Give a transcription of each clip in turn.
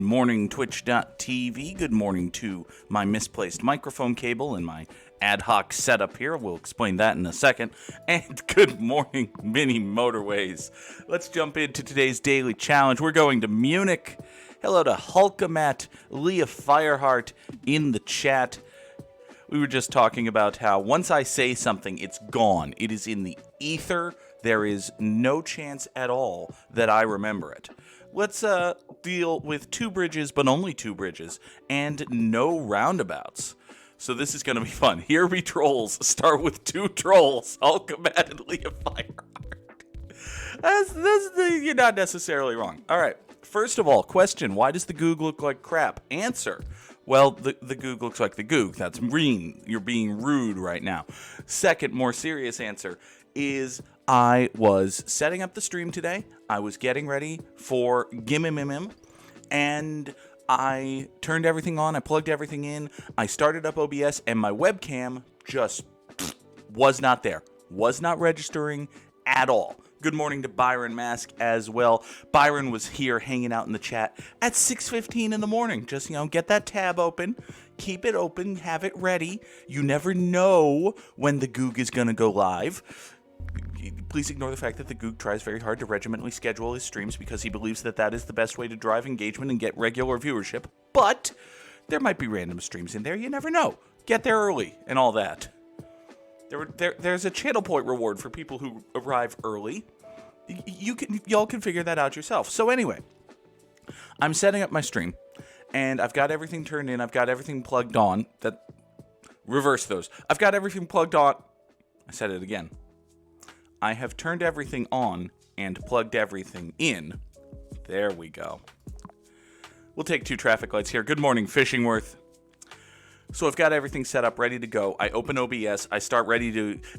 Morning Twitch.tv. Good morning to my misplaced microphone cable and my ad hoc setup here. We'll explain that in a second. And good morning, mini Motorways. Let's jump into today's daily challenge. We're going to Munich. Hello to Hulkamat, Leah Fireheart in the chat. We were just talking about how once I say something, it's gone. It is in the ether. There is no chance at all that I remember it. Let's deal with two bridges, but only two bridges, and no roundabouts. So this is going to be fun. Here be trolls. Start with two trolls. Hulkamat and Leah Fireheart. You're not necessarily wrong. All right. First of all, question. Why does the Goog look like crap? Answer. Well, the Goog looks like the Goog. That's mean. You're being rude right now. Second, more serious answer is I was setting up the stream today. I was getting ready for Gimmimimim, and I turned everything on. I plugged everything in. I started up OBS, and my webcam just was not there. Was not registering at all. Good morning to Byron Mask as well. Byron was here hanging out in the chat at 6:15 in the morning. Just, get that tab open. Keep it open. Have it ready. You never know when the Goog is going to go live. Please ignore the fact that the Goog tries very hard to regimentally schedule his streams because he believes that that is the best way to drive engagement and get regular viewership. But there might be random streams in there. You never know. Get there early and all that. There's a channel point reward for people who arrive early. Y'all can figure that out yourself. So anyway, I'm setting up my stream, and I've got everything turned in. I've got everything plugged on. Reverse those. I've got everything plugged on. I said it again. I have turned everything on and plugged everything in. There we go. We'll take two traffic lights here. Good morning, Fishingworth. So I've got everything set up, ready to go. I open OBS. I start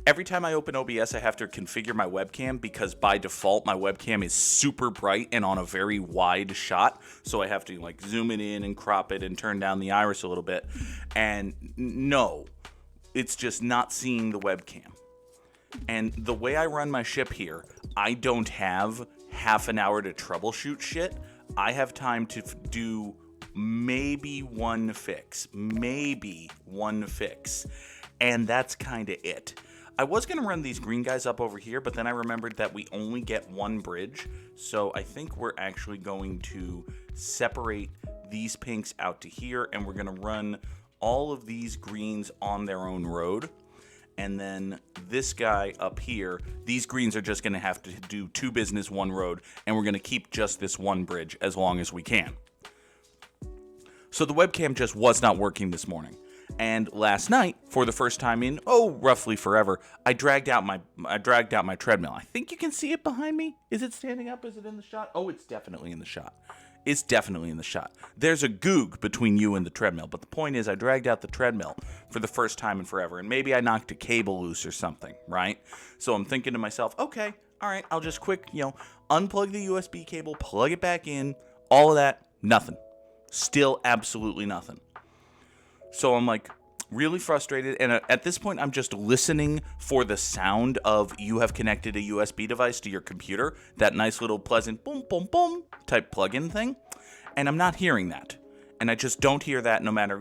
every time I open OBS, I have to configure my webcam because by default, my webcam is super bright and on a very wide shot. So I have to zoom it in and crop it and turn down the iris a little bit. And no, it's just not seeing the webcam. And the way I run my ship here, I don't have half an hour to troubleshoot shit. I have time to do maybe one fix. And that's kind of it. I was going to run these green guys up over here, but then I remembered that we only get one bridge. So I think we're actually going to separate these pinks out to here, and we're going to run all of these greens on their own road. And then this guy up here, these greens are just going to have to do two business, one road, and we're going to keep just this one bridge as long as we can. So the webcam just was not working this morning. And last night, for the first time in, roughly forever, I dragged out my treadmill. I think you can see it behind me. Is it standing up? Is it in the shot? Oh, it's definitely in the shot. It's definitely in the shot. There's a Goog between you and the treadmill, but the point is I dragged out the treadmill for the first time in forever, and maybe I knocked a cable loose or something, right? So I'm thinking to myself, okay, all right, I'll just quick, unplug the USB cable, plug it back in, all of that, nothing. Still absolutely nothing. So I'm really frustrated, and at this point I'm just listening for the sound of you have connected a USB device to your computer, that nice little pleasant boom boom boom type plug-in thing, and I'm not hearing that. And I just don't hear that no matter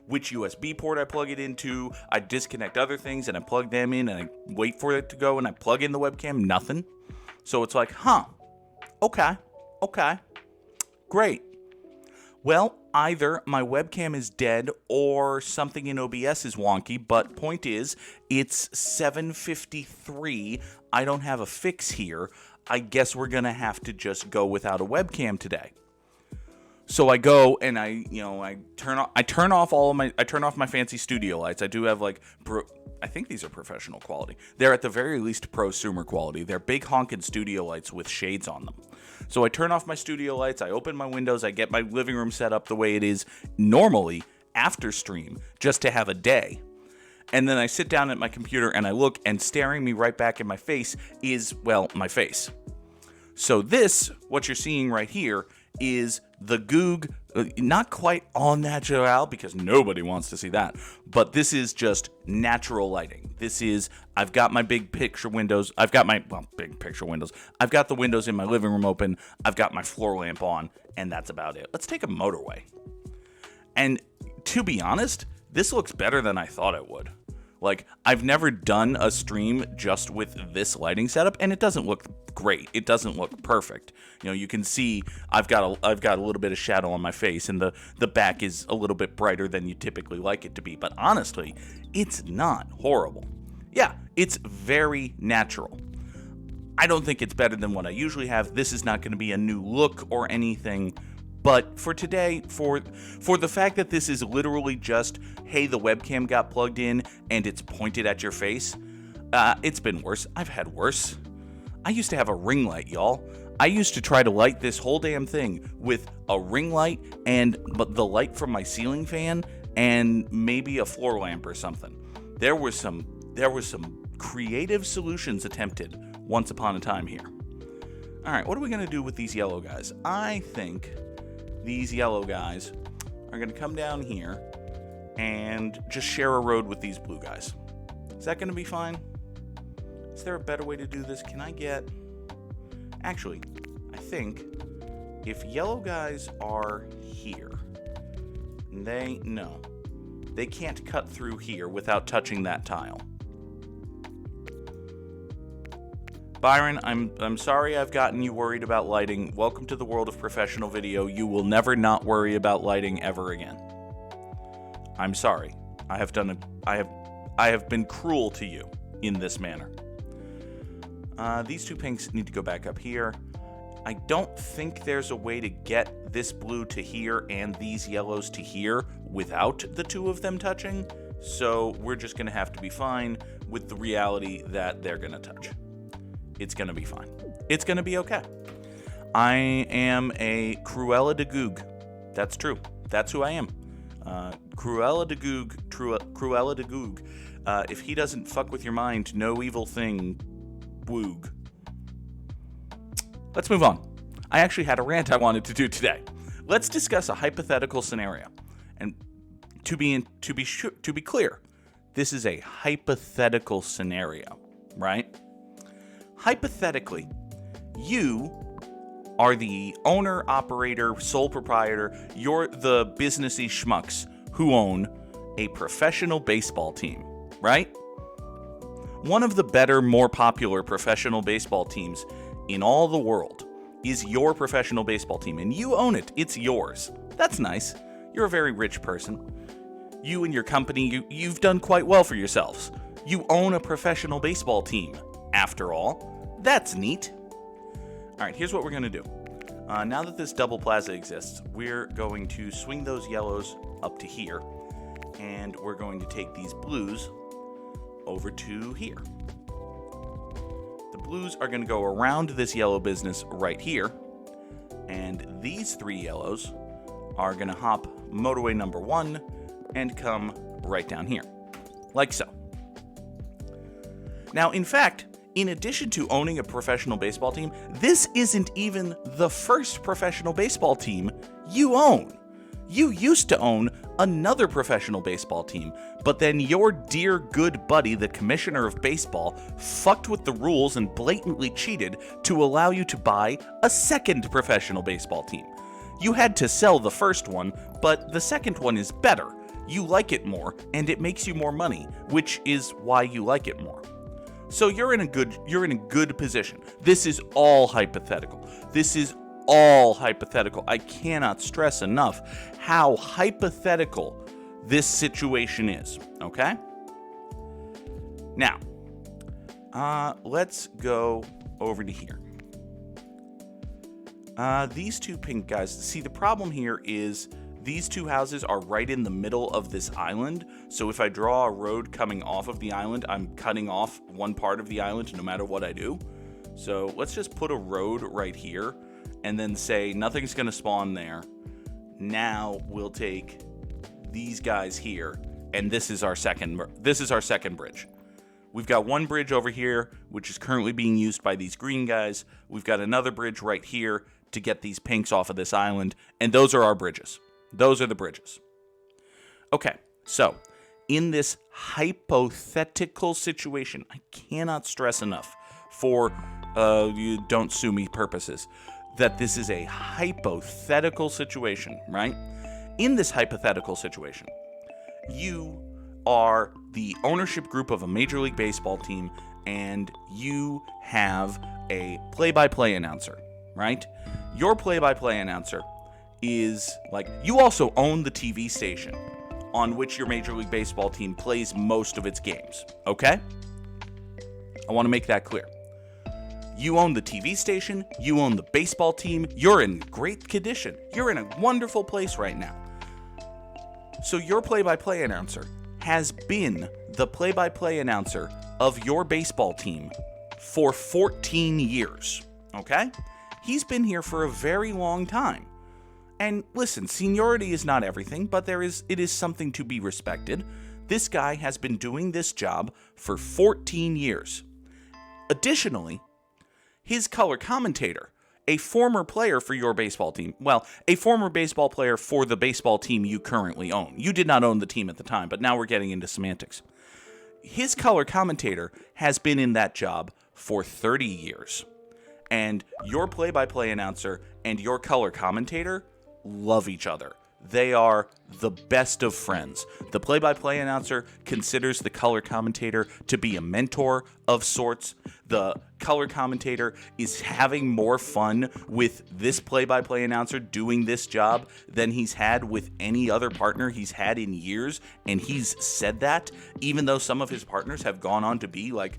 which USB port I plug it into. I disconnect other things and I plug them in and I wait for it to go and I plug in the webcam, nothing. So it's okay, great. Well, either my webcam is dead or something in OBS is wonky, but point is, it's 7:53. I don't have a fix here. I guess we're going to have to just go without a webcam today. So I go and I turn off my fancy studio lights. I do have I think these are professional quality. They're at the very least prosumer quality. They're big honkin' studio lights with shades on them. So I turn off my studio lights, I open my windows, I get my living room set up the way it is normally after stream, just to have a day. And then I sit down at my computer and I look, and staring me right back in my face is, my face. So what you're seeing right here, is the Goog Not quite all natural, because nobody wants to see that. But this is just natural lighting. This is, I've got my big picture windows. I've got big picture windows. I've got the windows in my living room open. I've got my floor lamp on, and that's about it. Let's take a Motorway. And to be honest, this looks better than I thought it would. Like, I've never done a stream just with this lighting setup, and it doesn't look great. It doesn't look perfect. You know, you can see I've got a little bit of shadow on my face, and the back is a little bit brighter than you typically like it to be. But honestly, it's not horrible. Yeah, it's very natural. I don't think it's better than what I usually have. This is not going to be a new look or anything. But for today, for the fact that this is literally just, hey, the webcam got plugged in and it's pointed at your face, it's been worse. I've had worse. I used to have a ring light, y'all. I used to try to light this whole damn thing with a ring light but the light from my ceiling fan and maybe a floor lamp or something. There were some creative solutions attempted once upon a time here. All right, what are we going to do with these yellow guys? I think these yellow guys are going to come down here and just share a road with these blue guys. Is that going to be fine? Is there a better way to do this? Can I get... Actually, I think if yellow guys are here, they can't cut through here without touching that tile. Byron, I'm sorry I've gotten you worried about lighting. Welcome to the world of professional video. You will never not worry about lighting ever again. I'm sorry. I have been cruel to you in this manner. These two pinks need to go back up here. I don't think there's a way to get this blue to here and these yellows to here without the two of them touching. So we're just going to have to be fine with the reality that they're going to touch. It's going to be fine. It's going to be okay. I am a Cruella de Goog. That's true. That's who I am. Cruella de Goog. Cruella de Goog. If he doesn't fuck with your mind, no evil thing. Woog. Let's move on. I actually had a rant I wanted to do today. Let's discuss a hypothetical scenario. And to be clear, this is a hypothetical scenario, right? Hypothetically, you are the owner, operator, sole proprietor. You're the businessy schmucks who own a professional baseball team, right? One of the better, more popular professional baseball teams in all the world is your professional baseball team, and you own it. It's yours. That's nice. You're a very rich person. You and your company, you've done quite well for yourselves. You own a professional baseball team. After all, that's neat. All right, here's what we're going to do. Now that this double plaza exists, we're going to swing those yellows up to here, and we're going to take these blues over to here. The blues are going to go around this yellow business right here, and these three yellows are going to hop motorway number 1 and come right down here, like so. Now, in fact, in addition to owning a professional baseball team, this isn't even the first professional baseball team you own. You used to own another professional baseball team, but then your dear good buddy, the commissioner of baseball, fucked with the rules and blatantly cheated to allow you to buy a second professional baseball team. You had to sell the first one, but the second one is better. You like it more, and it makes you more money, which is why you like it more. So you're in a good position. This is all hypothetical. This is all hypothetical. I cannot stress enough how hypothetical this situation is, okay? Now, let's go over to here. These two pink guys, see, the problem here is these two houses are right in the middle of this island, so if I draw a road coming off of the island, I'm cutting off one part of the island no matter what I do. So let's just put a road right here, and then say nothing's going to spawn there. Now we'll take these guys here, and this is our second bridge. We've got one bridge over here, which is currently being used by these green guys. We've got another bridge right here to get these pinks off of this island, and those are our bridges. Those are the bridges. Okay, so in this hypothetical situation, I cannot stress enough for you don't sue me purposes that this is a hypothetical situation, right? In this hypothetical situation, you are the ownership group of a Major League Baseball team, and you have a play-by-play announcer, right? Your play-by-play announcer is like, you also own the TV station on which your Major League Baseball team plays most of its games, okay? I want to make that clear. You own the TV station, you own the baseball team, you're in great condition. You're in a wonderful place right now. So your play-by-play announcer has been the play-by-play announcer of your baseball team for 14 years, okay? He's been here for a very long time. And listen, seniority is not everything, but it is something to be respected. This guy has been doing this job for 14 years. Additionally, his color commentator, a former player for your baseball team, well, a former baseball player for the baseball team you currently own. You did not own the team at the time, but now we're getting into semantics. His color commentator has been in that job for 30 years. And your play-by-play announcer and your color commentator love each other. They are the best of friends. The play-by-play announcer considers the color commentator to be a mentor of sorts. The color commentator is having more fun with this play-by-play announcer doing this job than he's had with any other partner he's had in years, and he's said that, even though some of his partners have gone on to be like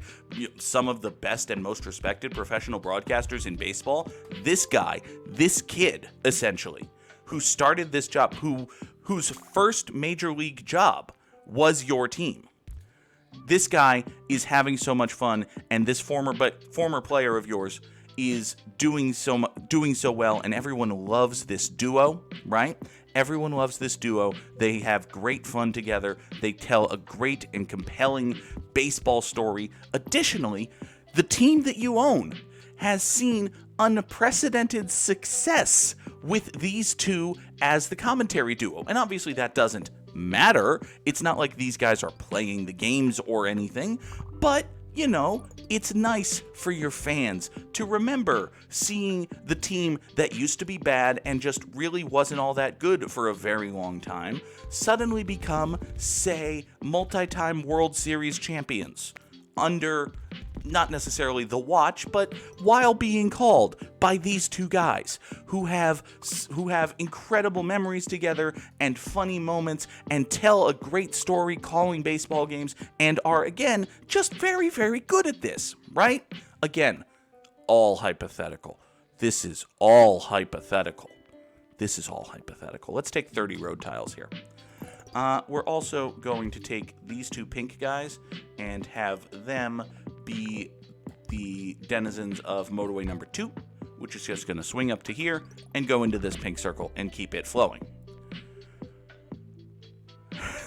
some of the best and most respected professional broadcasters in baseball. This guy, this kid, essentially, who started this job, whose first major league job was your team. This guy is having so much fun, and this former player of yours is doing so well, and everyone loves this duo, right? Everyone loves this duo. They have great fun together. They tell a great and compelling baseball story. Additionally, the team that you own has seen unprecedented success with these two as the commentary duo. And obviously that doesn't matter. It's not like these guys are playing the games or anything, but you know, it's nice for your fans to remember seeing the team that used to be bad and just really wasn't all that good for a very long time suddenly become, say, multi-time World Series champions under not necessarily the watch, but while being called by these two guys who have incredible memories together and funny moments and tell a great story calling baseball games and are, again, just very, very good at this, right? Again, all hypothetical. This is all hypothetical. Let's take 30 road tiles here. We're also going to take these two pink guys and have them be the denizens of motorway number 2, which is just going to swing up to here and go into this pink circle and keep it flowing.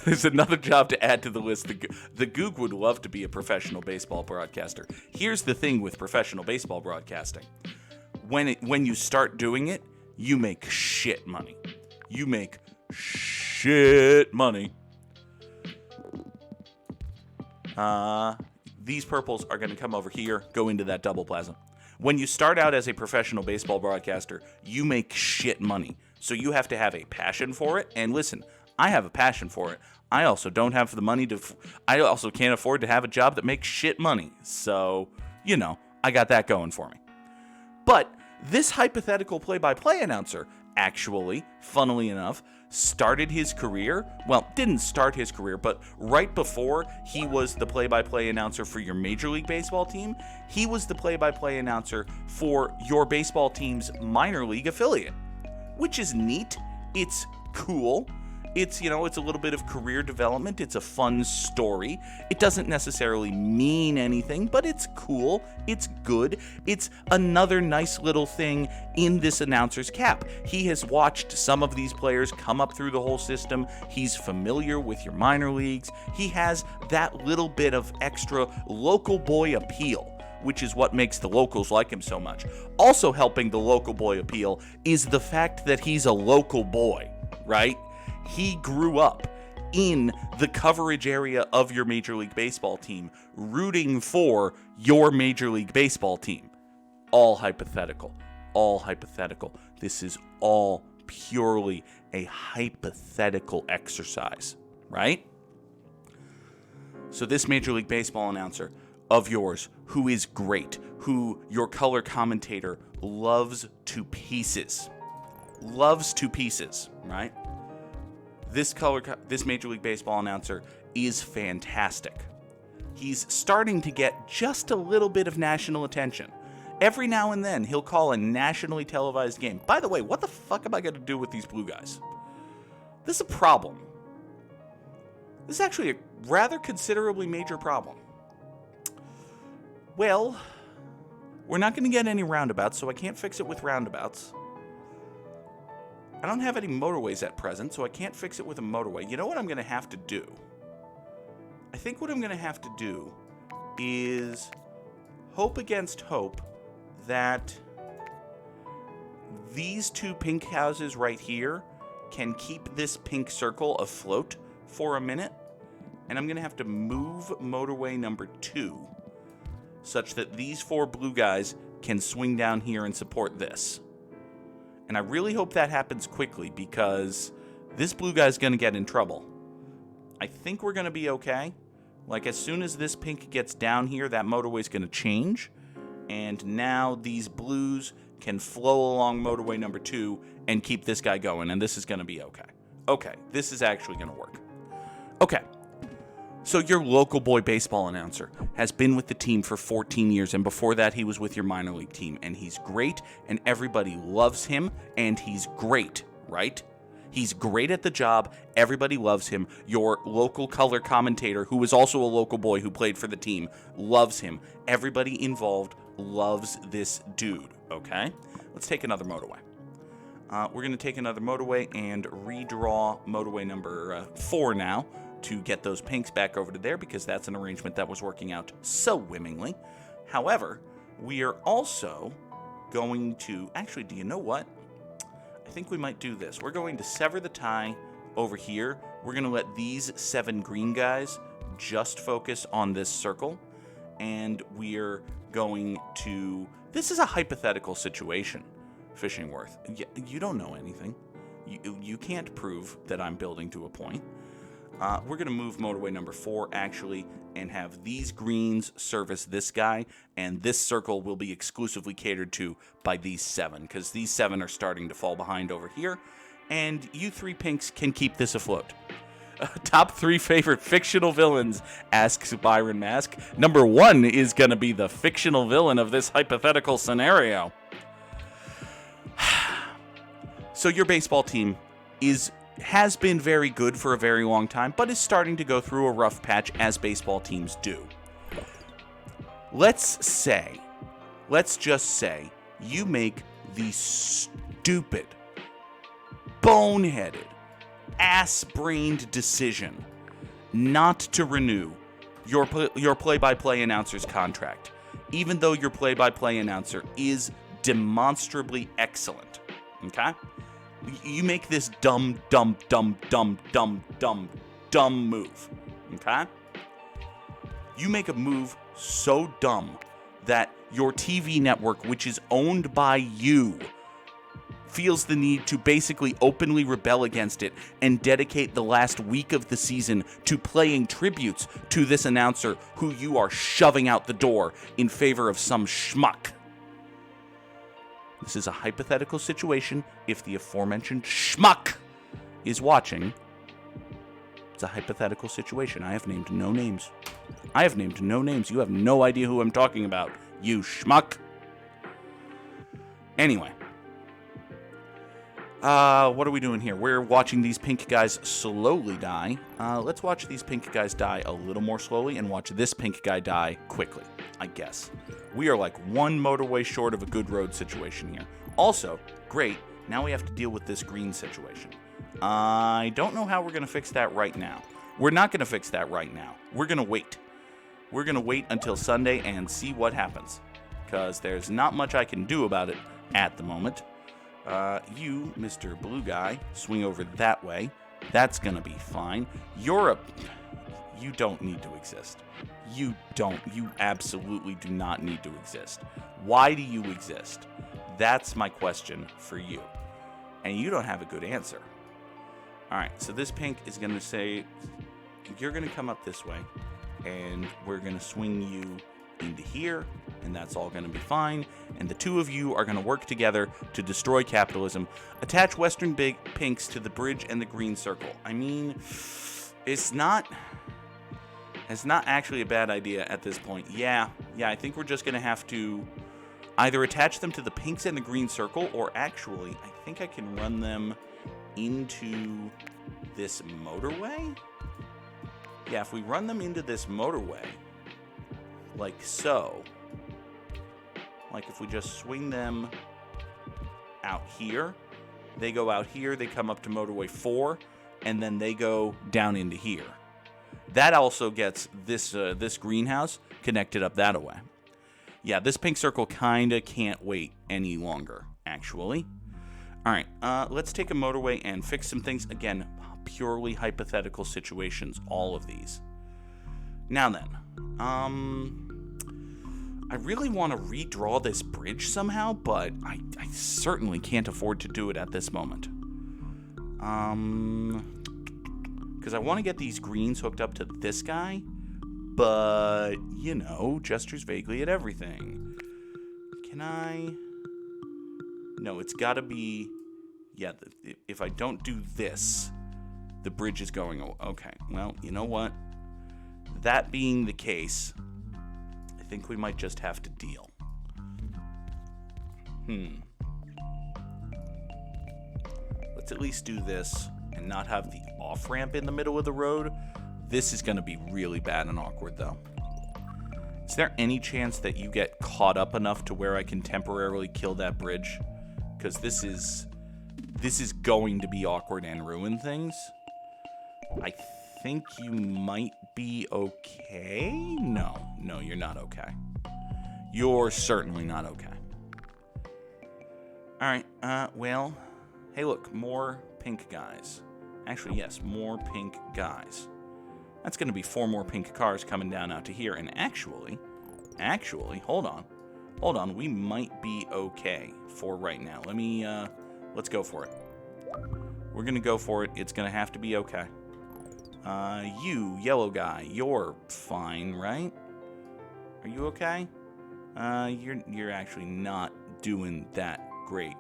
There's another job to add to the list. The Goog would love to be a professional baseball broadcaster. Here's the thing with professional baseball broadcasting. When you start doing it, you make shit money. You make shit money. These purples are going to come over here, go into that double plasma. When you start out as a professional baseball broadcaster, you make shit money. So you have to have a passion for it. And listen, I have a passion for it. I also don't have the money I also can't afford to have a job that makes shit money. So, you know, I got that going for me. But this hypothetical play-by-play announcer actually, funnily enough, started his career, well, didn't start his career, but right before he was the play-by-play announcer for your Major League Baseball team, he was the play-by-play announcer for your baseball team's minor league affiliate, which is neat. It's cool. It's, you know, it's a little bit of career development. It's a fun story. It doesn't necessarily mean anything, but it's cool. It's good. It's another nice little thing in this announcer's cap. He has watched some of these players come up through the whole system. He's familiar with your minor leagues. He has that little bit of extra local boy appeal, which is what makes the locals like him so much. Also helping the local boy appeal is the fact that he's a local boy. right? He grew up in the coverage area of your Major League Baseball team, rooting for your Major League Baseball team. All hypothetical. All hypothetical. This is all purely a hypothetical exercise, right? So this Major League Baseball announcer of yours, who is great, who your color commentator loves to pieces, right? This Major League Baseball announcer is fantastic. He's starting to get just a little bit of national attention. Every now and then, he'll call a nationally televised game. By the way, what the fuck am I going to do with these blue guys? This is a problem. This is actually a rather considerably major problem. Well, we're not going to get any roundabouts, so I can't fix it with roundabouts. I don't have any motorways at present, so I can't fix it with a motorway. You know what I'm going to have to do? I think what I'm going to have to do is hope against hope that these two pink houses right here can keep this pink circle afloat for a minute. And I'm going to have to move motorway number 2 such that these 4 blue guys can swing down here and support this. And I really hope that happens quickly because this blue guy's going to get in trouble. I think we're going to be okay. Like, as soon as this pink gets down here, that motorway's going to change. And now these blues can flow along motorway number 2 and keep this guy going. And this is going to be okay. Okay, this is actually going to work. Okay. So your local boy baseball announcer has been with the team for 14 years, and before that he was with your minor league team, and he's great, and everybody loves him, and he's great, right? He's great at the job, everybody loves him. Your local color commentator, who is also a local boy who played for the team, loves him. Everybody involved loves this dude, okay? Let's take another motorway. We're going to take another motorway and redraw motorway number 4 now, to get those pinks back over to there, because that's an arrangement that was working out so swimmingly. However, we are also going to... Actually, do you know what? I think we might do this. We're going to sever the tie over here. We're going to let these 7 green guys just focus on this circle. And we're going to... This is a hypothetical situation, Fishingworth. You don't know anything. You can't prove that I'm building to a point. We're going to move motorway number 4, actually, and have these greens service this guy, and this circle will be exclusively catered to by these 7, because these 7 are starting to fall behind over here, and you 3 pinks can keep this afloat. Top 3 favorite fictional villains, asks Byron Mask. Number 1 is going to be the fictional villain of this hypothetical scenario. So your baseball team has been very good for a very long time, but is starting to go through a rough patch, as baseball teams do. Let's just say, you make the stupid, boneheaded, ass-brained decision not to renew your play-by-play announcer's contract, even though your play-by-play announcer is demonstrably excellent. Okay? You make this dumb move, okay? You make a move so dumb that your TV network, which is owned by you, feels the need to basically openly rebel against it and dedicate the last week of the season to playing tributes to this announcer who you are shoving out the door in favor of some schmuck. This is a hypothetical situation. If the aforementioned schmuck is watching, it's a hypothetical situation. I have named no names. You have no idea who I'm talking about, you schmuck. Anyway. What are we doing here? We're watching these pink guys slowly die. Let's watch these pink guys die a little more slowly and watch this pink guy die quickly, I guess. We are like 1 motorway short of a good road situation here. Also, great, now we have to deal with this green situation. I don't know how we're going to fix that right now. We're not going to fix that right now. We're going to wait. We're going to wait until Sunday and see what happens, because there's not much I can do about it at the moment. You, Mr. Blue Guy, swing over that way. That's going to be fine. You don't need to exist. You absolutely do not need to exist. Why do you exist? That's my question for you. And you don't have a good answer. All right, so this pink is going to say, you're going to come up this way, and we're going to swing you into here, and that's all going to be fine. And the two of you are going to work together to destroy capitalism. Attach Western big pinks to the bridge and the green circle. I mean, it's not actually a bad idea at this point. Yeah, I think we're just going to have to either attach them to the pinks and the green circle, or actually, I think I can run them into this motorway? Yeah, if we run them into this motorway, like so, like if we just swing them out here, they go out here, they come up to motorway 4, and then they go down into here. That also gets this greenhouse connected up that way. Yeah, this pink circle kind of can't wait any longer, actually. All right, let's take a motorway and fix some things. Again, purely hypothetical situations, all of these. Now then, I really want to redraw this bridge somehow, but I certainly can't afford to do it at this moment. Because I want to get these greens hooked up to this guy, but, you know, gestures vaguely at everything. Can I? No, it's got to be, yeah, if I don't do this, the bridge is going, okay, well, you know what? That being the case, I think we might just have to deal. Let's at least do this and not have the off-ramp in the middle of the road. This is going to be really bad and awkward, though. Is there any chance that you get caught up enough to where I can temporarily kill that bridge? Because this is going to be awkward and ruin things. I think you might be okay. No, you're not okay. You're certainly not okay. All right, well, hey, look, more pink guys. Actually, yes, more pink guys. That's going to be 4 more pink cars coming down out to here. And actually, hold on. We might be okay for right now. Let's go for it. We're going to go for it. It's going to have to be okay. You, yellow guy, you're fine, right? Are you okay? You're actually not doing that great.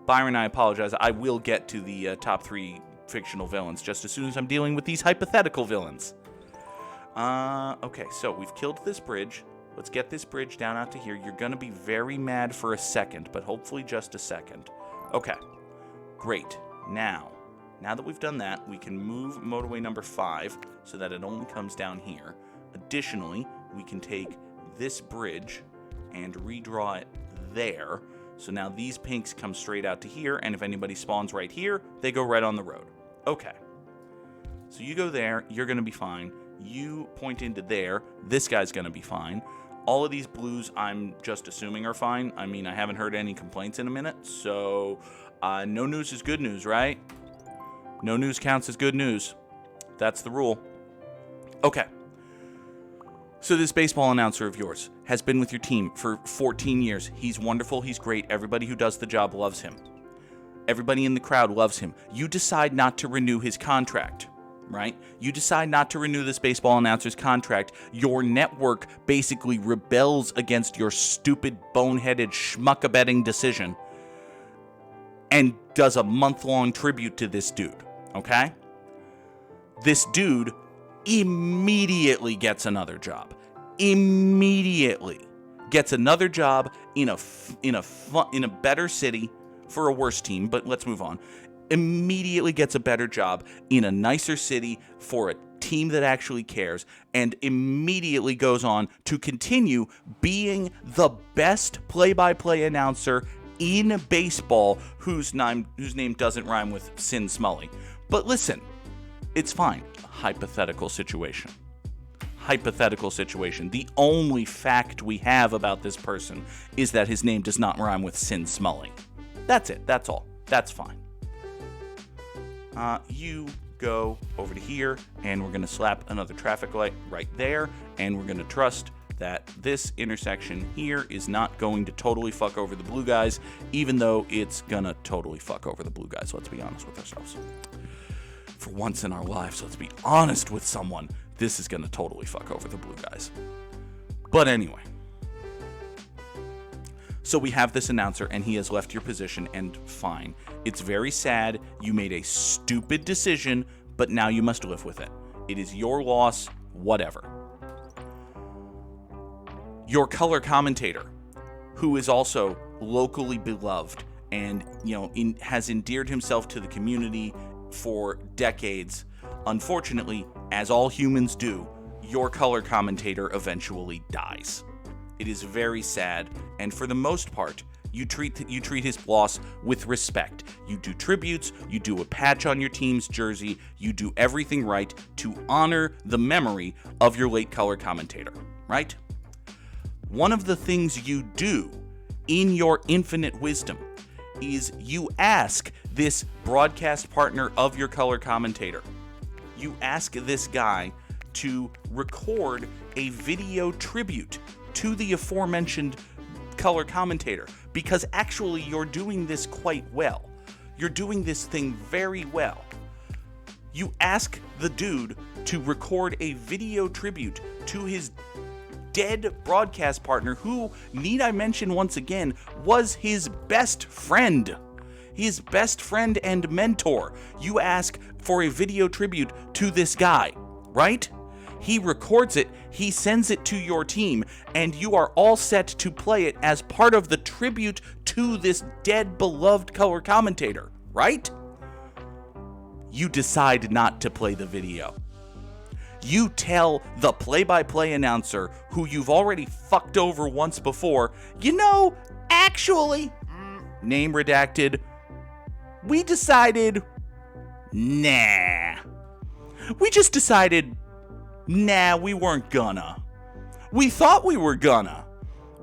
Byron, I apologize. I will get to the top 3 fictional villains just as soon as I'm dealing with these hypothetical villains. Okay, so we've killed this bridge. Let's get this bridge down out to here. You're going to be very mad for a second, but hopefully just a second. Okay, great. Now that we've done that, we can move motorway number 5 so that it only comes down here. Additionally, we can take this bridge and redraw it there. So now these pinks come straight out to here, and if anybody spawns right here, they go right on the road. Okay. So you go there, you're going to be fine. You point into there, this guy's going to be fine. All of these blues, I'm just assuming, are fine. I mean, I haven't heard any complaints in a minute, so no news is good news, right? No news counts as good news. That's the rule. Okay. So this baseball announcer of yours has been with your team for 14 years. He's wonderful. He's great. Everybody who does the job loves him. Everybody in the crowd loves him. You decide not to renew his contract, right? You decide not to renew this baseball announcer's contract. Your network basically rebels against your stupid, boneheaded, schmuck-abetting decision and does a month-long tribute to this dude, okay? This dude immediately gets another job. Immediately gets another job in a better city for a worse team, but let's move on. Immediately gets a better job in a nicer city for a team that actually cares, and immediately goes on to continue being the best play-by-play announcer in baseball whose name doesn't rhyme with Sin Smully. But listen, it's fine. Hypothetical situation. Hypothetical situation. The only fact we have about this person is that his name does not rhyme with Sin Smully. That's it. That's all. That's fine. You go over to here, and we're going to slap another traffic light right there, and we're going to trust that this intersection here is not going to totally fuck over the blue guys, even though it's going to totally fuck over the blue guys. Let's be honest with ourselves. For once in our lives, let's be honest with someone. This is going to totally fuck over the blue guys. But anyway. So we have this announcer, and he has left your position, and fine. It's very sad. You made a stupid decision, but now you must live with it. It is your loss, whatever. Your color commentator, who is also locally beloved and, has endeared himself to the community for decades. Unfortunately, as all humans do, your color commentator eventually dies. It is very sad, and for the most part, you treat his loss with respect. You do tributes, you do a patch on your team's jersey, you do everything right to honor the memory of your late color commentator, right? One of the things you do in your infinite wisdom is you ask this broadcast partner of your color commentator, you ask this guy to record a video tribute to the aforementioned color commentator, because actually you're doing this quite well. You're doing this thing very well. You ask the dude to record a video tribute to his dead broadcast partner, who, need I mention once again, was his best friend. His best friend and mentor. You ask for a video tribute to this guy, right? He records it, he sends it to your team, and you are all set to play it as part of the tribute to this dead, beloved color commentator, right? You decide not to play the video. You tell the play-by-play announcer, who you've already fucked over once before, actually, name redacted, we decided, nah. We just decided, nah, we weren't gonna. We thought we were gonna,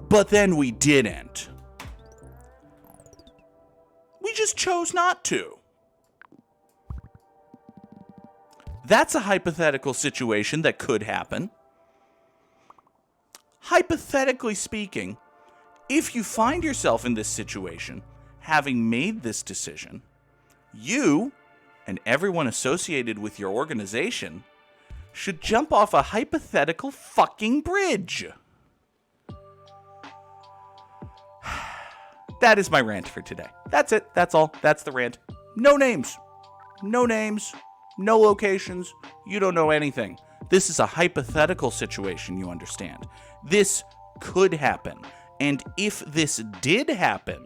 but then we didn't. We just chose not to. That's a hypothetical situation that could happen. Hypothetically speaking, if you find yourself in this situation, having made this decision, you and everyone associated with your organization should jump off a hypothetical fucking bridge. That is my rant for today. That's it. That's all. That's the rant. No names. No names. No locations. You don't know anything. This is a hypothetical situation, you understand. This could happen. And if this did happen,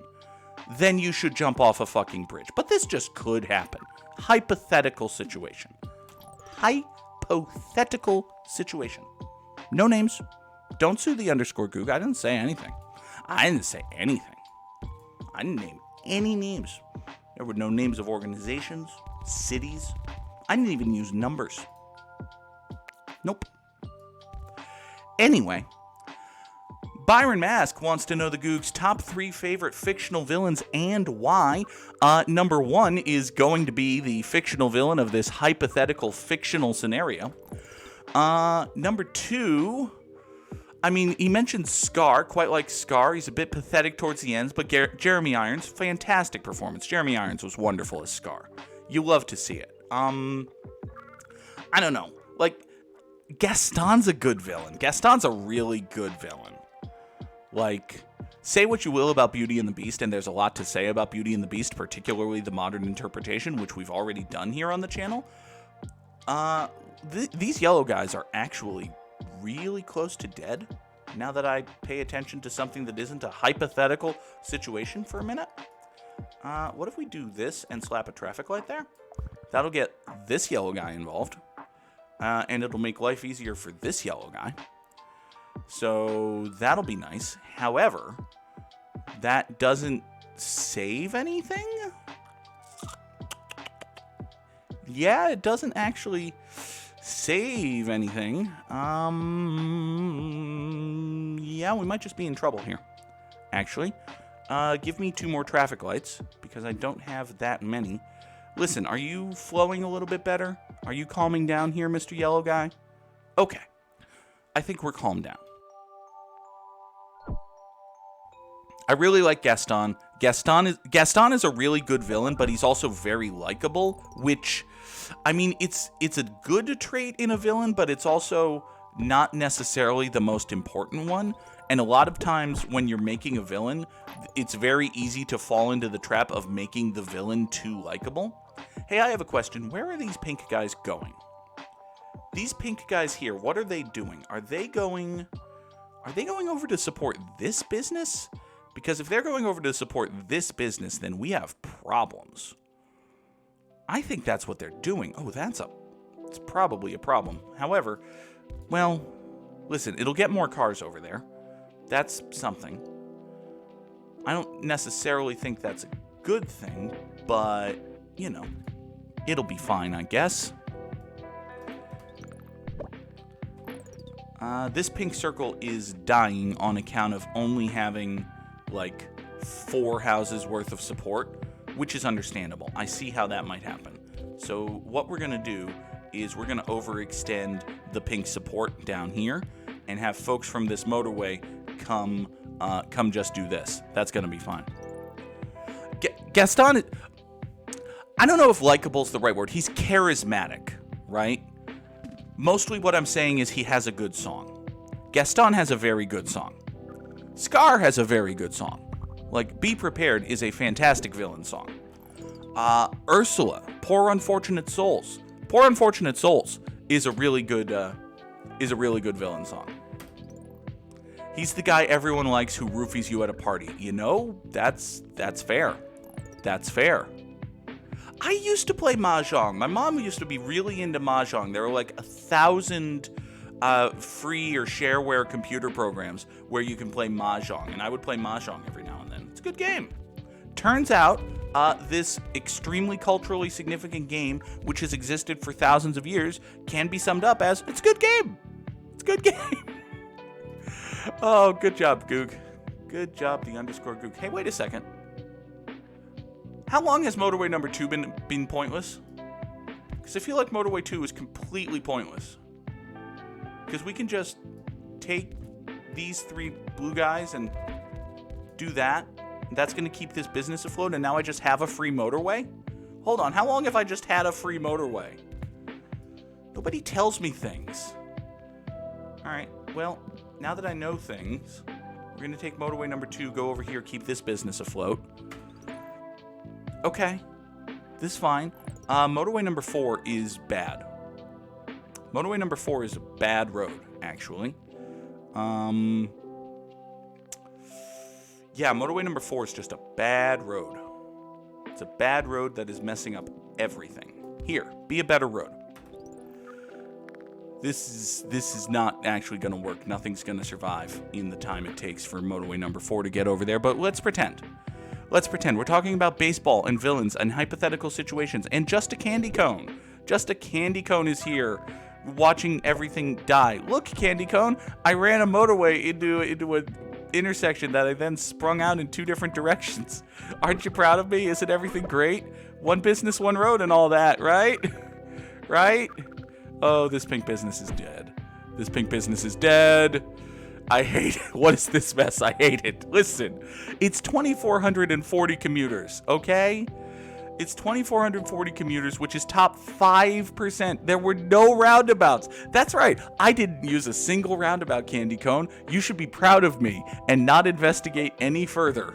then you should jump off a fucking bridge. But this just could happen. Hypothetical situation. Hypothetical situation. No names. Don't sue the _ Goog. I didn't say anything. I didn't say anything. I didn't name any names. There were no names of organizations, cities. I didn't even use numbers. Nope. Anyway, Byron Mask wants to know the Goog's top 3 favorite fictional villains and why. Number 1 is going to be the fictional villain of this hypothetical fictional scenario. Number 2, he mentioned Scar, quite like Scar. He's a bit pathetic towards the ends, but Jeremy Irons, fantastic performance. Jeremy Irons was wonderful as Scar. You love to see it. I don't know. Gaston's a good villain. Gaston's a really good villain. Say what you will about Beauty and the Beast, and there's a lot to say about Beauty and the Beast, particularly the modern interpretation, which we've already done here on the channel. These yellow guys are actually really close to dead, now that I pay attention to something that isn't a hypothetical situation for a minute. What if we do this and slap a traffic light there? That'll get this yellow guy involved, and it'll make life easier for this yellow guy. So that'll be nice. However, that doesn't save anything? Yeah, it doesn't actually save anything. Yeah, we might just be in trouble here, actually. Give me 2 more traffic lights, because I don't have that many. Listen, are you flowing a little bit better? Are you calming down here, Mr. Yellow Guy? Okay. I think we're calmed down. I really like Gaston. Gaston is a really good villain, but he's also very likable, which, I mean, it's a good trait in a villain, but it's also not necessarily the most important one. And a lot of times when you're making a villain, it's very easy to fall into the trap of making the villain too likable. Hey, I have a question. Where are these pink guys going? These pink guys here, what are they doing? Are they going over to support this business? Because if they're going over to support this business, then we have problems. I think that's what they're doing. Oh, it's probably a problem. However, well, listen, it'll get more cars over there. That's something. I don't necessarily think that's a good thing, but, you know, it'll be fine, I guess. This pink circle is dying on account of only having, like, 4 houses worth of support, which is understandable. I see how that might happen. So what we're going to do is we're going to overextend the pink support down here and have folks from this motorway come just do this. That's going to be fine. Gaston, I don't know if likable's the right word. He's charismatic, right? Mostly what I'm saying is he has a good song. Gaston has a very good song. Scar has a very good song. Like, Be Prepared is a fantastic villain song. Ursula, Poor Unfortunate Souls. Poor Unfortunate Souls is a really good villain song. He's the guy everyone likes who roofies you at a party. You know, that's fair. That's fair. I used to play Mahjong. My mom used to be really into Mahjong. There were like 1,000 free or shareware computer programs where you can play Mahjong, and I would play Mahjong every now and then. It's a good game. Turns out, this extremely culturally significant game, which has existed for thousands of years, can be summed up as, it's a good game. It's a good game. Oh, good job, Goog. Good job, the _Goog. Hey, wait a second. How long has Motorway number 2 been pointless? Because I feel like Motorway 2 is completely pointless. Because we can just take these 3 blue guys and do that. That's going to keep this business afloat, and now I just have a free motorway? Hold on, how long have I just had a free motorway? Nobody tells me things. Alright, well, now that I know things, we're going to take motorway number 2, go over here, keep this business afloat. Okay, this is fine. Motorway number 4 is bad. Motorway number 4 is a bad road, actually. Yeah, motorway number 4 is just a bad road. It's a bad road that is messing up everything. Here, be a better road. This is not actually going to work. Nothing's going to survive in the time it takes for motorway number 4 to get over there, but let's pretend. Let's pretend. We're talking about baseball and villains and hypothetical situations, and Just a Candy Cone. Just a Candy Cone is here, watching everything die. Look, Candy Cone, I ran a motorway into an intersection that I then sprung out in 2 different directions. Aren't you proud of me? Isn't everything great? One business, one road, and all that, right? Right? Oh, this pink business is dead. This pink business is dead. I hate it. What is this mess? I hate it. Listen, it's 2,440 commuters, okay? It's 2,440 commuters, which is top 5%. There were no roundabouts. That's right. I didn't use a single roundabout, Candy Cone. You should be proud of me and not investigate any further.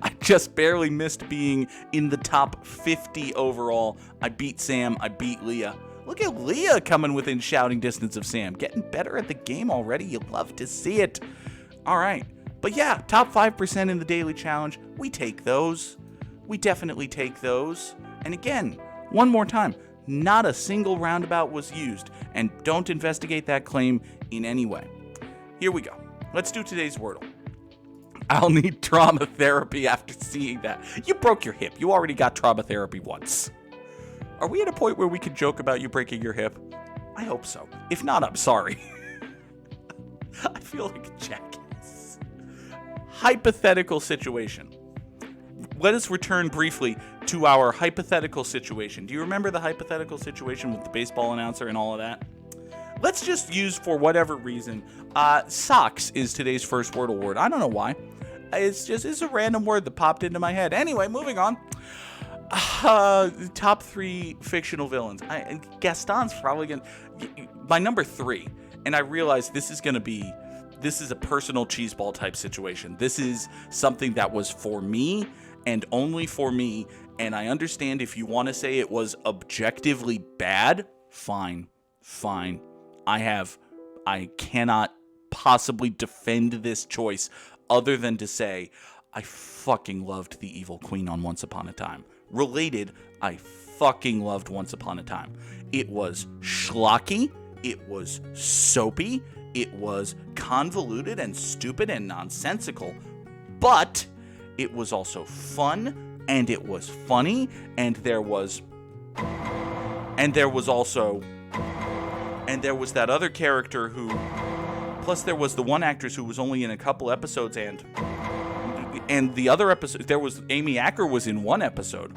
I just barely missed being in the top 50 overall. I beat Sam. I beat Leah. Look at Leah coming within shouting distance of Sam. Getting better at the game already. You love to see it. All right. But yeah, top 5% in the daily challenge. We take those. We definitely take those. And again, one more time, not a single roundabout was used. And don't investigate that claim in any way. Here we go. Let's do today's Wordle. I'll need trauma therapy after seeing that. You broke your hip. You already got trauma therapy once. Are we at a point where we can joke about you breaking your hip? I hope so. If not, I'm sorry. I feel like a jackass. hypothetical situation. Let us return briefly to our hypothetical situation. Do you remember the hypothetical situation with the baseball announcer and all of that? Let's just use, for whatever reason, socks is today's first Wordle word. I don't know why. It's a random word that popped into my head. Anyway, moving on. Top 3 fictional villains. Gaston's probably going to... My number 3, and I realize this is a personal cheeseball type situation. This is something that was for me and only for me, and I understand if you want to say it was objectively bad, fine. I cannot possibly defend this choice other than to say I fucking loved the evil queen on Once Upon a Time. Related, I fucking loved Once Upon a Time. It was schlocky, it was soapy, it was convoluted and stupid and nonsensical, but it was also fun, and it was funny, and there was that other character who, plus there was the one actress who was only in a couple episodes, and the other episode, there was Amy Acker was in one episode.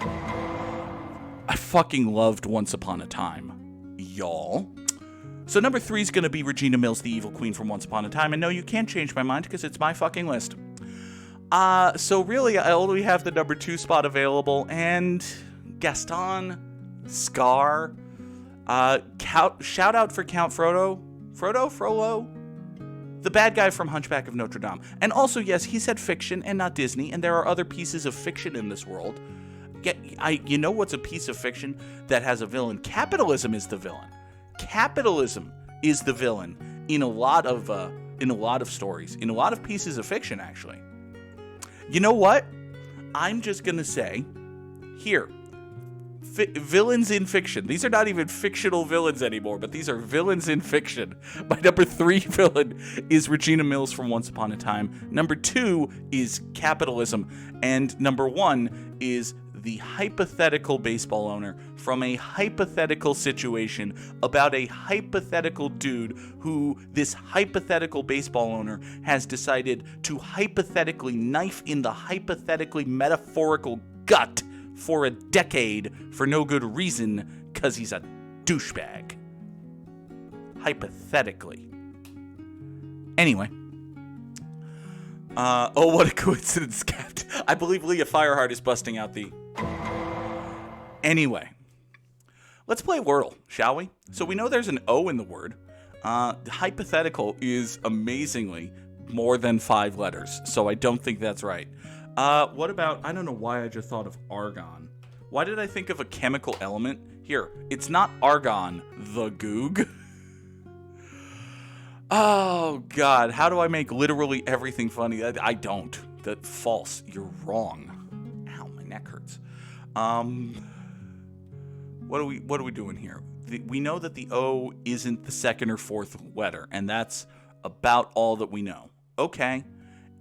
I fucking loved Once Upon a Time, y'all. So number 3 is going to be Regina Mills, the evil queen from Once Upon a Time, and no, you can't change my mind because it's my fucking list. So really, I only have the number 2 spot available, and Gaston, Scar, shout out for Count Frollo, the bad guy from Hunchback of Notre Dame. And also, yes, he said fiction and not Disney, and there are other pieces of fiction in this world. You know what's a piece of fiction that has a villain? Capitalism is the villain. Capitalism is the villain in a lot of stories, in a lot of pieces of fiction, actually. You know what? I'm just gonna say, here, villains in fiction. These are not even fictional villains anymore, but these are villains in fiction. My number 3 villain is Regina Mills from Once Upon a Time. Number 2 is capitalism, and number 1 is the hypothetical baseball owner from a hypothetical situation about a hypothetical dude who this hypothetical baseball owner has decided to hypothetically knife in the hypothetically metaphorical gut for a decade for no good reason, because he's a douchebag. Hypothetically. Anyway. Oh, what a coincidence, Captain. I believe Leah Fireheart is busting out the... Anyway. Let's play Wordle, shall we? So we know there's an O in the word. Hypothetical is amazingly more than 5 letters, so I don't think that's right. What about, I don't know why I just thought of argon. Why did I think of a chemical element? Here, it's not argon, the Goog. Oh, God, how do I make literally everything funny? I don't. That's false. You're wrong. Ow, my neck hurts. What are we doing here? We know that the O isn't the 2nd or 4th letter, and that's about all that we know. Okay,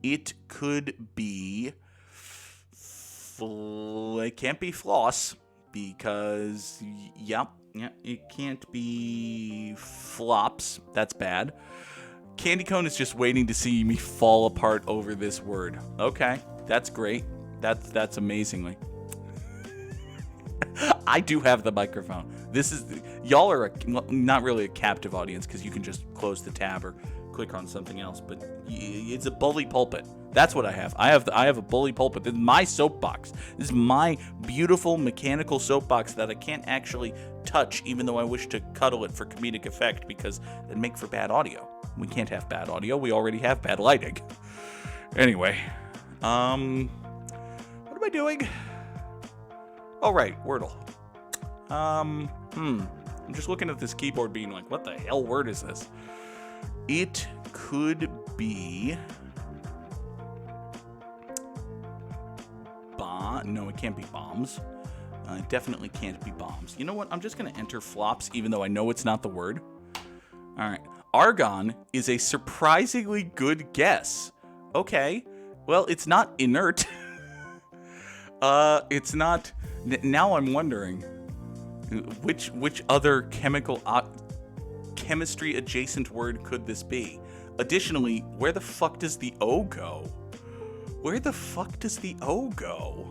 it could be... It can't be floss, because, yep, it can't be flops. That's bad. Candy cone is just waiting to see me fall apart over this word. Okay, that's great. That's amazingly. I do have the microphone. Y'all are not really a captive audience because you can just close the tab or click on something else, but it's a bully pulpit. That's what I have. I have a bully pulpit. This is my soapbox. This is my beautiful mechanical soapbox that I can't actually touch, even though I wish to cuddle it for comedic effect, because it'd make for bad audio. We can't have bad audio. We already have bad lighting. Anyway, what am I doing? Oh, right, Wordle. I'm just looking at this keyboard being like, what the hell word is this? It could be... No, it can't be bombs. It definitely can't be bombs. You know what? I'm just going to enter flops, even though I know it's not the word. All right. Argon is a surprisingly good guess. Okay. Well, it's not inert. It's not... Now I'm wondering, which other chemistry adjacent word could this be? Additionally, where the fuck does the O go? Where the fuck does the O go?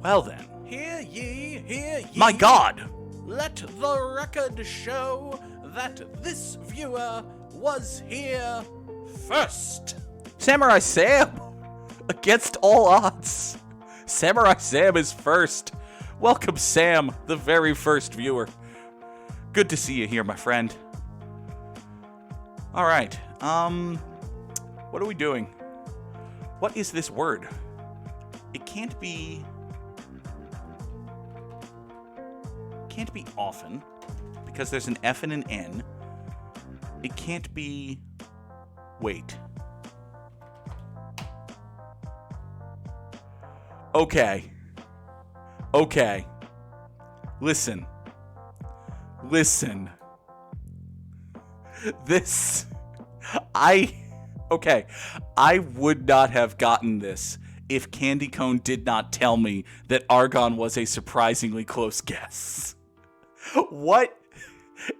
Well then. Hear ye, hear ye. My God! Let the record show that this viewer was here first. Samurai Sam! Against all odds. Samurai Sam is first. Welcome, Sam, the very first viewer. Good to see you here, my friend. Alright, what are we doing? What is this word? It can't be often, because there's an F and an N. It can't be... Wait. Okay. Listen. I would not have gotten this if Candy Cone did not tell me that argon was a surprisingly close guess. What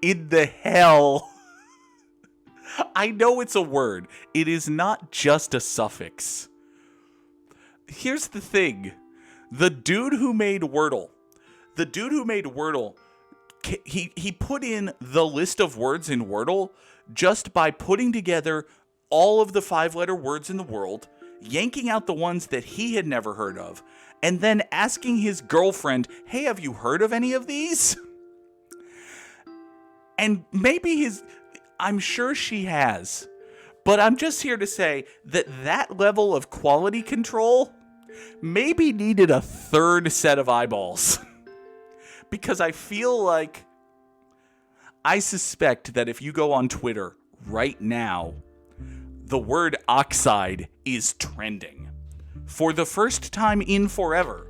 in the hell? I know it's a word. It is not just a suffix. Here's the thing. The dude who made Wordle, he put in the list of words in Wordle just by putting together all of the 5-letter words in the world, yanking out the ones that he had never heard of, and then asking his girlfriend, hey, have you heard of any of these? And I'm sure she has, but I'm just here to say that level of quality control maybe needed a third set of eyeballs. Because I suspect that if you go on Twitter right now, the word oxide is trending. For the first time in forever,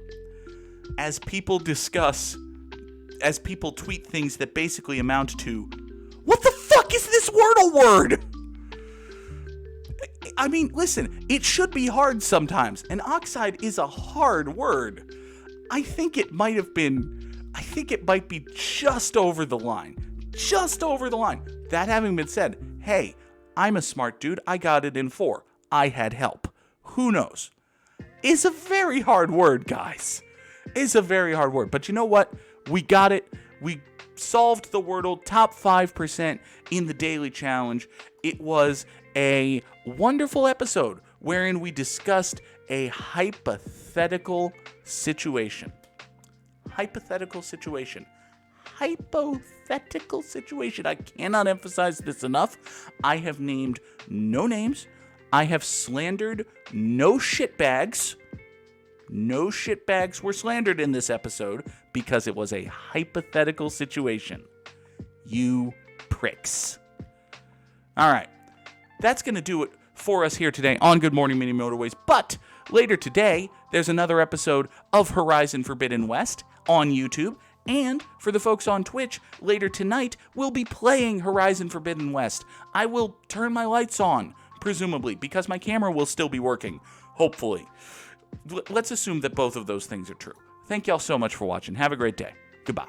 as people tweet things that basically amount to, what the fuck is this Wordle word? I mean, listen, it should be hard sometimes, and oxide is a hard word. I think it might be just over the line. That having been said, hey, I'm a smart dude. I got it in 4. I had help. Who knows? It's a very hard word, guys. It's a very hard word. But you know what? We got it. We solved the Wordle top 5% in the daily challenge. It was a wonderful episode wherein we discussed a hypothetical situation. Hypothetical situation. I cannot emphasize this enough. I have named no names. I have slandered no shitbags. No shitbags were slandered in this episode because it was a hypothetical situation. You pricks. All right. That's going to do it for us here today on Good Morning Mini Motorways. But later today, there's another episode of Horizon Forbidden West on YouTube. And for the folks on Twitch, later tonight, we'll be playing Horizon Forbidden West. I will turn my lights on, presumably, because my camera will still be working, hopefully. Let's assume that both of those things are true. Thank y'all so much for watching. Have a great day. Goodbye.